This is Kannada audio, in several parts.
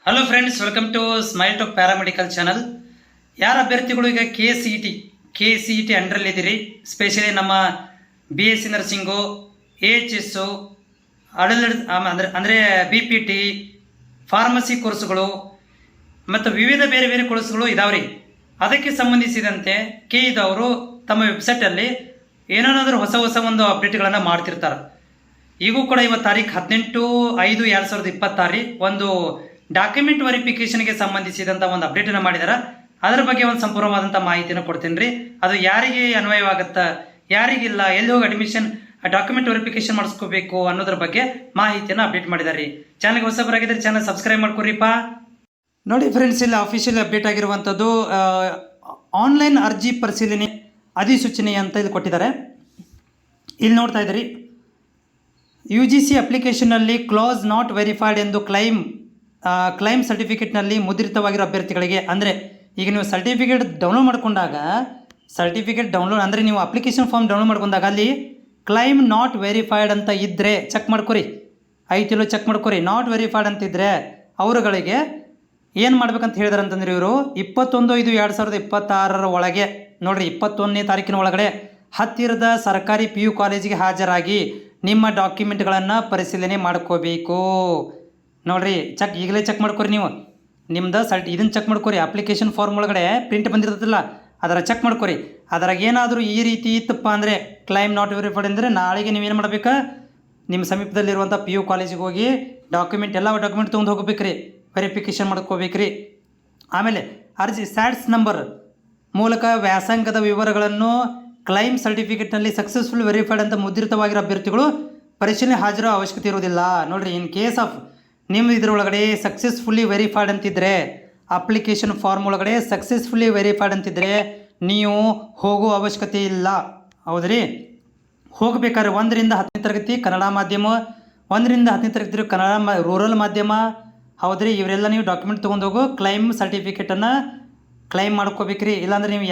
Hello friends, welcome to smile talk paramedical channel. ಯಾರ ಅಭ್ಯರ್ಥಿಗಳು ಈಗ ಕೆ ಸಿ ಇ ಟಿ ಅಂಡರಲ್ಲಿದ್ದೀರಿ, ಸ್ಪೆಷಲಿ ನಮ್ಮ BSc ನರ್ಸಿಂಗು, AHS, ಅಂದರೆ BPT, ಫಾರ್ಮಸಿ ಕೋರ್ಸ್ಗಳು ಮತ್ತು ವಿವಿಧ ಬೇರೆ ಬೇರೆ ಕೋರ್ಸ್ಗಳು ಇದಾವ್ರಿ. ಅದಕ್ಕೆ ಸಂಬಂಧಿಸಿದಂತೆ ಇದವರು ತಮ್ಮ ವೆಬ್ಸೈಟಲ್ಲಿ ಏನಾದರೂ ಹೊಸ ಒಂದು ಅಪ್ಡೇಟ್ಗಳನ್ನು ಮಾಡ್ತಿರ್ತಾರೆ. ಈಗೂ ಕೂಡ ಇವತ್ತು ತಾರೀಕು 18/5/2026 ಒಂದು ಡಾಕ್ಯುಮೆಂಟ್ ವೆರಿಫಿಕೇಷನ್ಗೆ ಸಂಬಂಧಿಸಿದಂಥ ಒಂದು ಅಪ್ಡೇಟನ್ನು ಮಾಡಿದ್ದಾರೆ. ಅದರ ಬಗ್ಗೆ ಒಂದು ಸಂಪೂರ್ಣವಾದಂಥ ಮಾಹಿತಿಯನ್ನು ಕೊಡ್ತೀನಿ ರೀ. ಅದು ಯಾರಿಗೆ ಅನ್ವಯವಾಗುತ್ತಾ, ಯಾರಿಗಿಲ್ಲ, ಎಲ್ಲಿ ಹೋಗಿ ಅಡ್ಮಿಷನ್ ಡಾಕ್ಯುಮೆಂಟ್ ವೆರಿಫಿಕೇಷನ್ ಮಾಡಿಸ್ಕೋಬೇಕು ಅನ್ನೋದ್ರ ಬಗ್ಗೆ ಮಾಹಿತಿಯನ್ನು ಅಪ್ಡೇಟ್ ಮಾಡಿದ್ದಾರೆ ರೀ. ಚಾನಲ್ಗೆ ಹೊಸಬರಾಗಿದ್ದರೆ ಚಾನಲ್ ಸಬ್ಸ್ಕ್ರೈಬ್ ಮಾಡ್ಕೊರಿಪ್ಪ. ನೋಡಿ ಫ್ರೆಂಡ್ಸ್, ಇಲ್ಲಿ ಅಫಿಷಿಯಲ್ ಅಪ್ಡೇಟ್ ಆಗಿರುವಂಥದ್ದು ಆನ್ಲೈನ್ ಅರ್ಜಿ ಪರಿಶೀಲನೆ ಅಧಿಸೂಚನೆ ಅಂತ ಇಲ್ಲಿ ಕೊಟ್ಟಿದ್ದಾರೆ. ಇಲ್ಲಿ ನೋಡ್ತಾ ಇದ್ದೀರಿ, UGC ಅಪ್ಲಿಕೇಶನ್ನಲ್ಲಿ ಕ್ಲೋಸ್ ನಾಟ್ ವೆರಿಫೈಡ್ ಎಂದು ಕ್ಲೈಮ್ ಸರ್ಟಿಫಿಕೇಟ್ನಲ್ಲಿ ಮುದ್ರಿತವಾಗಿರೋ ಅಭ್ಯರ್ಥಿಗಳಿಗೆ, ಅಂದರೆ ಈಗ ನೀವು ಸರ್ಟಿಫಿಕೇಟ್ ಡೌನ್ಲೋಡ್ ಅಂದರೆ ನೀವು ಅಪ್ಲಿಕೇಶನ್ ಫಾರ್ಮ್ ಡೌನ್ಲೋಡ್ ಮಾಡ್ಕೊಂಡಾಗ ಅಲ್ಲಿ ಕ್ಲೈಮ್ ನಾಟ್ ವೆರಿಫೈಡ್ ಅಂತ ಇದ್ದರೆ ಚೆಕ್ ಮಾಡ್ಕೊರಿ, ಐತಿಲ್ಲೋ ಚೆಕ್ ಮಾಡ್ಕೊರಿ. ನಾಟ್ ವೆರಿಫೈಡ್ ಅಂತಿದ್ರೆ ಅವರುಗಳಿಗೆ ಏನು ಮಾಡ್ಬೇಕಂತ ಹೇಳಿದಾರೆ ಅಂತಂದ್ರೆ, ಇವರು 21/5/2026 ಒಳಗೆ ನೋಡಿರಿ, 21ನೇ ತಾರೀಕಿನ ಒಳಗಡೆ ಹತ್ತಿರದ ಸರ್ಕಾರಿ PU ಕಾಲೇಜಿಗೆ ಹಾಜರಾಗಿ ನಿಮ್ಮ ಡಾಕ್ಯುಮೆಂಟ್ಗಳನ್ನು ಪರಿಶೀಲನೆ ಮಾಡ್ಕೋಬೇಕು. ನೋಡಿರಿ, ಈಗಲೇ ಚೆಕ್ ಮಾಡ್ಕೊರಿ. ನೀವು ನಿಮ್ದು ಇದನ್ನು ಚೆಕ್ ಮಾಡ್ಕೊರಿ. ಅಪ್ಲಿಕೇಶನ್ ಫಾರ್ಮ್ ಒಳಗಡೆ ಪ್ರಿಂಟ್ ಬಂದಿರ್ತದಲ್ಲ, ಅದರ ಚೆಕ್ ಮಾಡ್ಕೊರಿ. ಅದರಾಗ ಏನಾದರೂ ಈ ರೀತಿ ಇತ್ತಪ್ಪ ಅಂದರೆ ಕ್ಲೈಮ್ ನಾಟ್ ವೆರಿಫೈಡ್ ಅಂದರೆ ನಾಳೆಗೆ ನೀವೇನು ಮಾಡ್ಬೇಕು, ನಿಮ್ಮ ಸಮೀಪದಲ್ಲಿರುವಂಥ PU ಕಾಲೇಜಿಗೆ ಹೋಗಿ ಎಲ್ಲ ಡಾಕ್ಯುಮೆಂಟ್ ತೊಗೊಂಡು ಹೋಗ್ಬೇಕ್ರಿ, ವೆರಿಫಿಕೇಷನ್ ಮಾಡ್ಕೋಬೇಕ್ರಿ. ಆಮೇಲೆ ಅರ್ಜಿ ಸ್ಯಾಟ್ಸ್ ನಂಬರ್ ಮೂಲಕ ವ್ಯಾಸಂಗದ ವಿವರಗಳನ್ನು ಕ್ಲೈಮ್ ಸರ್ಟಿಫಿಕೇಟ್ನಲ್ಲಿ ಸಕ್ಸಸ್ಫುಲ್ ವೆರಿಫೈಡ್ ಅಂತ ಮುದ್ರಿತವಾಗಿರೋ ಅಭ್ಯರ್ಥಿಗಳು ಪರಿಶೀಲನೆ ಹಾಜರು ಅವಶ್ಯಕತೆ ಇರೋದಿಲ್ಲ. ನೋಡಿರಿ, ಇನ್ ಕೇಸ್ ಆಫ್ ನಿಮ್ಮ ಇದರೊಳಗಡೆ ಸಕ್ಸಸ್ಫುಲ್ಲಿ ವೆರಿಫೈಡ್ ಅಂತಿದ್ರೆ, ಅಪ್ಲಿಕೇಶನ್ ಫಾರ್ಮ್ ಒಳಗಡೆ ಸಕ್ಸಸ್ಫುಲ್ಲಿ ವೆರಿಫೈಡ್ ಅಂತಿದ್ರೆ ನೀವು ಹೋಗೋ ಅವಶ್ಯಕತೆ ಇಲ್ಲ. ಹೌದ್ರಿ, ಹೋಗಬೇಕಾದ್ರೆ 1ರಿಂದ 10ನೇ ತರಗತಿ ಕನ್ನಡ ಮಾಧ್ಯಮ, 1ರಿಂದ 10ನೇ ತರಗತಿ ಕನ್ನಡ ರೂರಲ್ ಮಾಧ್ಯಮ, ಹೌದ್ರಿ, ಇವರೆಲ್ಲ ನೀವು ಡಾಕ್ಯುಮೆಂಟ್ ತೊಗೊಂಡು ಹೋಗೋ ಕ್ಲೈಮ್ ಸರ್ಟಿಫಿಕೇಟನ್ನು ಕ್ಲೈಮ್ ಮಾಡ್ಕೋಬೇಕ್ರಿ. ಇಲ್ಲಾಂದ್ರೆ ನೀವು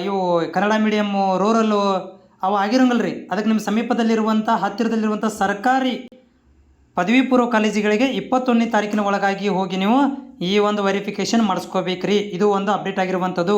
ಇವು ಕನ್ನಡ ಮೀಡಿಯಮ್ಮು ರೂರಲ್ಲು ಅವು ಆಗಿರೋಂಗಲ್ಲ ರೀ, ಅದಕ್ಕೆ ನಿಮ್ಮ ಸಮೀಪದಲ್ಲಿರುವಂಥ ಹತ್ತಿರದಲ್ಲಿರುವಂಥ ಸರ್ಕಾರಿ ಪದವಿ ಪೂರ್ವ ಕಾಲೇಜುಗಳಿಗೆ 21ನೇ ತಾರೀಕಿನ ಒಳಗಾಗಿ ಹೋಗಿ ನೀವು ಈ ಒಂದು ವೆರಿಫಿಕೇಷನ್ ಮಾಡಿಸ್ಕೋಬೇಕ್ರಿ. ಇದು ಒಂದು ಅಪ್ಡೇಟ್ ಆಗಿರುವಂಥದ್ದು.